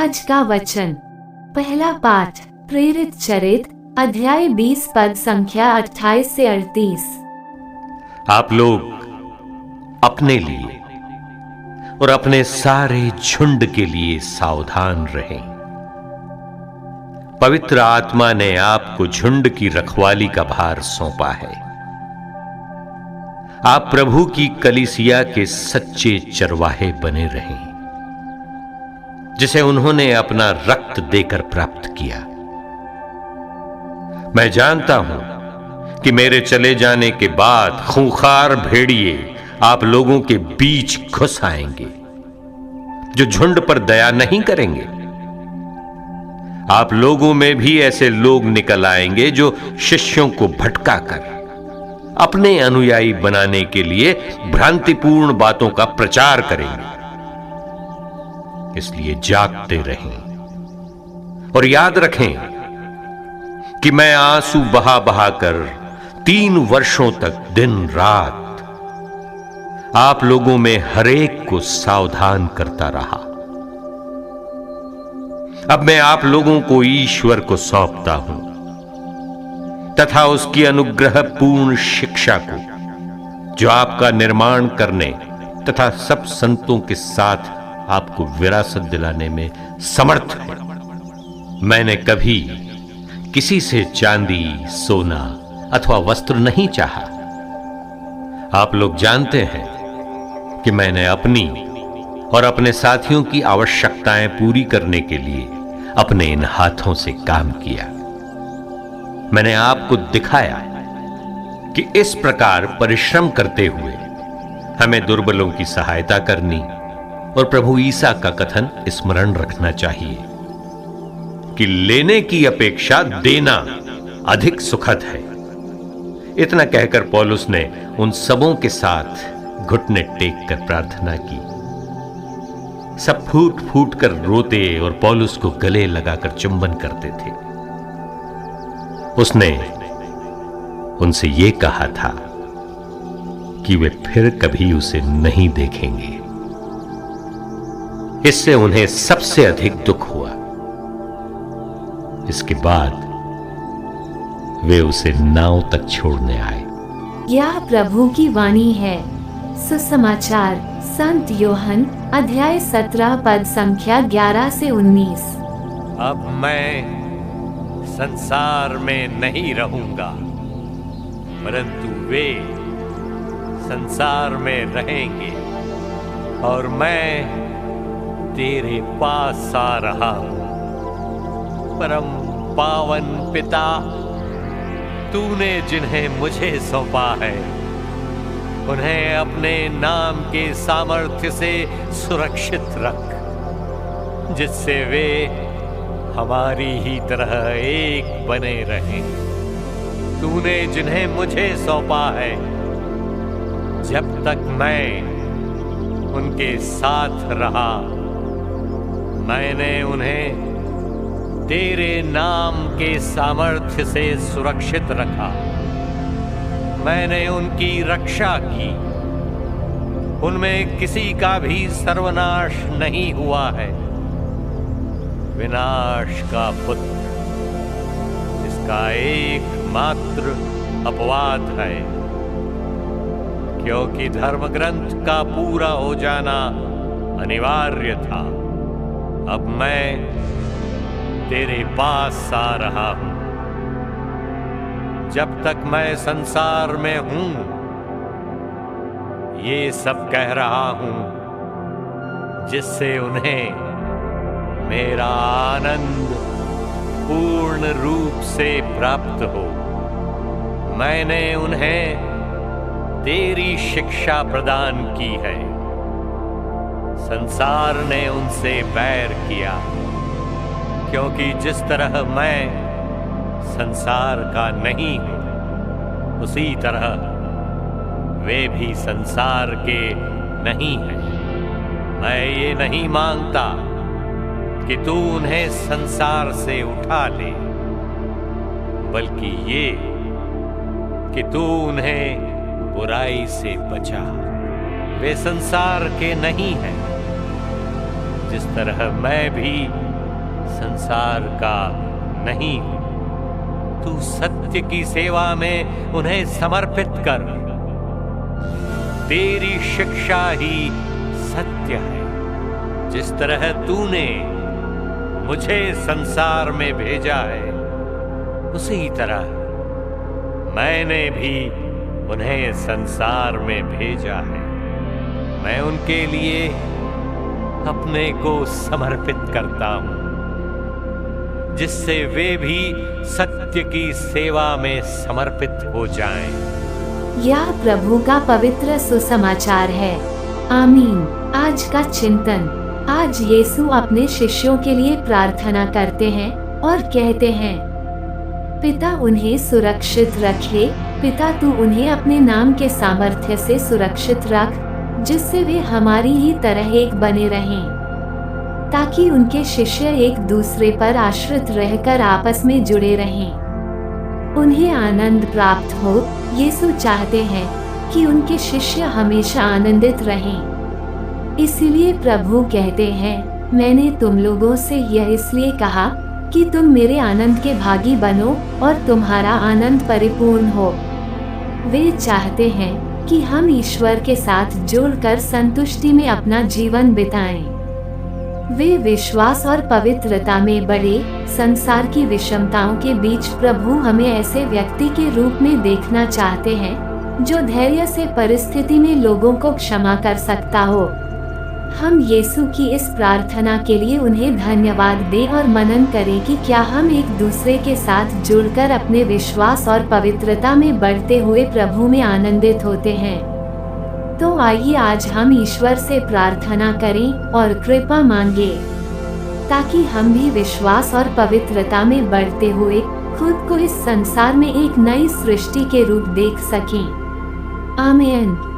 आज का वचन। पहला पाठ प्रेरित चरित अध्याय 20 पद संख्या 28 से 38। आप लोग अपने लिए और अपने सारे झुंड के लिए सावधान रहें। पवित्र आत्मा ने आपको झुंड की रखवाली का भार सौंपा है। आप प्रभु की कलीसिया के सच्चे चरवाहे बने रहें, जिसे उन्होंने अपना रक्त देकर प्राप्त किया। मैं जानता हूं कि मेरे चले जाने के बाद खूंखार भेड़िए आप लोगों के बीच घुस आएंगे, जो झुंड पर दया नहीं करेंगे। आप लोगों में भी ऐसे लोग निकल आएंगे जो शिष्यों को भटकाकर अपने अनुयायी बनाने के लिए भ्रांतिपूर्ण बातों का प्रचार करेंगे। इसलिए जागते रहें और याद रखें कि मैं आंसू बहा बहा कर 3 वर्षों तक दिन रात आप लोगों में हरेक को सावधान करता रहा। अब मैं आप लोगों को ईश्वर को सौंपता हूं तथा उसकी अनुग्रह पूर्ण शिक्षा को, जो आपका निर्माण करने तथा सब संतों के साथ आपको विरासत दिलाने में समर्थ है। मैंने कभी किसी से चांदी, सोना अथवा वस्त्र नहीं चाहा। आप लोग जानते हैं कि मैंने अपनी और अपने साथियों की आवश्यकताएं पूरी करने के लिए अपने इन हाथों से काम किया। मैंने आपको दिखाया कि इस प्रकार परिश्रम करते हुए हमें दुर्बलों की सहायता करनी और प्रभु ईसा का कथन स्मरण रखना चाहिए कि लेने की अपेक्षा देना अधिक सुखद है। इतना कहकर पौलुस ने उन सबों के साथ घुटने टेक कर प्रार्थना की। सब फूट फूट कर रोते और पौलुस को गले लगाकर चुंबन करते थे। उसने उनसे यह कहा था कि वे फिर कभी उसे नहीं देखेंगे। इससे उन्हें सबसे अधिक दुख हुआ। इसके बाद वे उसे नाव तक छोड़ने आए। यह प्रभु की वाणी है। सुसमाचार संत योहन अध्याय 17 पद संख्या 11 से 19। अब मैं संसार में नहीं रहूंगा, परंतु वे संसार में रहेंगे और मैं तेरे पास आ रहा हूं। परम पावन पिता, तूने जिन्हें मुझे सौंपा है, उन्हें अपने नाम के सामर्थ्य से सुरक्षित रख, जिससे वे हमारी ही तरह एक बने रहें। तूने जिन्हें मुझे सौंपा है, जब तक मैं उनके साथ रहा, मैंने उन्हें तेरे नाम के सामर्थ्य से सुरक्षित रखा। मैंने उनकी रक्षा की। उनमें किसी का भी सर्वनाश नहीं हुआ है। विनाश का पुत्र, इसका एकमात्र अपवाद है, क्योंकि धर्म ग्रंथ का पूरा हो जाना अनिवार्य था। अब मैं तेरे पास आ रहा हूं। जब तक मैं संसार में हूं, ये सब कह रहा हूं, जिससे उन्हें मेरा आनंद पूर्ण रूप से प्राप्त हो। मैंने उन्हें तेरी शिक्षा प्रदान की है। संसार ने उनसे बैर किया, क्योंकि जिस तरह मैं संसार का नहीं हूं, उसी तरह वे भी संसार के नहीं हैं। मैं ये नहीं मांगता कि तू उन्हें संसार से उठा ले, बल्कि ये कि तू उन्हें बुराई से बचा। वे संसार के नहीं हैं, जिस तरह मैं भी संसार का नहीं हूं। तू सत्य की सेवा में उन्हें समर्पित कर। तेरी शिक्षा ही सत्य है। जिस तरह तूने मुझे संसार में भेजा है, उसी तरह मैंने भी उन्हें संसार में भेजा है। मैं उनके लिए अपने को समर्पित करता हूं, जिससे वे भी सत्य की सेवा में समर्पित हो जाएं। यह प्रभु का पवित्र सुसमाचार है। आमीन। आज का चिंतन। आज यीशु अपने शिष्यों के लिए प्रार्थना करते हैं और कहते हैं, पिता उन्हें सुरक्षित रखे। पिता तू उन्हें अपने नाम के सामर्थ्य से सुरक्षित रख, जिससे वे हमारी ही तरह एक बने रहें, ताकि उनके शिष्य एक दूसरे पर आश्रित रहकर आपस में जुड़े रहें। उन्हें आनंद प्राप्त हो। यीशु चाहते हैं कि उनके शिष्य हमेशा आनंदित रहें। इसीलिए प्रभु कहते हैं, मैंने तुम लोगों से यह इसलिए कहा कि तुम मेरे आनंद के भागी बनो और तुम्हारा आनंद परिपूर्ण हो। वे चाहते हैं कि हम ईश्वर के साथ जुड़कर संतुष्टि में अपना जीवन बिताएं। वे विश्वास और पवित्रता में बढ़े। संसार की विषमताओं के बीच प्रभु हमें ऐसे व्यक्ति के रूप में देखना चाहते हैं जो धैर्य से परिस्थिति में लोगों को क्षमा कर सकता हो। हम यीशु की इस प्रार्थना के लिए उन्हें धन्यवाद दें और मनन करें कि क्या हम एक दूसरे के साथ जुड़कर अपने विश्वास और पवित्रता में बढ़ते हुए प्रभु में आनंदित होते हैं। तो आइए आज हम ईश्वर से प्रार्थना करें और कृपा मांगे, ताकि हम भी विश्वास और पवित्रता में बढ़ते हुए खुद को इस संसार में एक नई सृष्टि के रूप देख सकें। आमीन।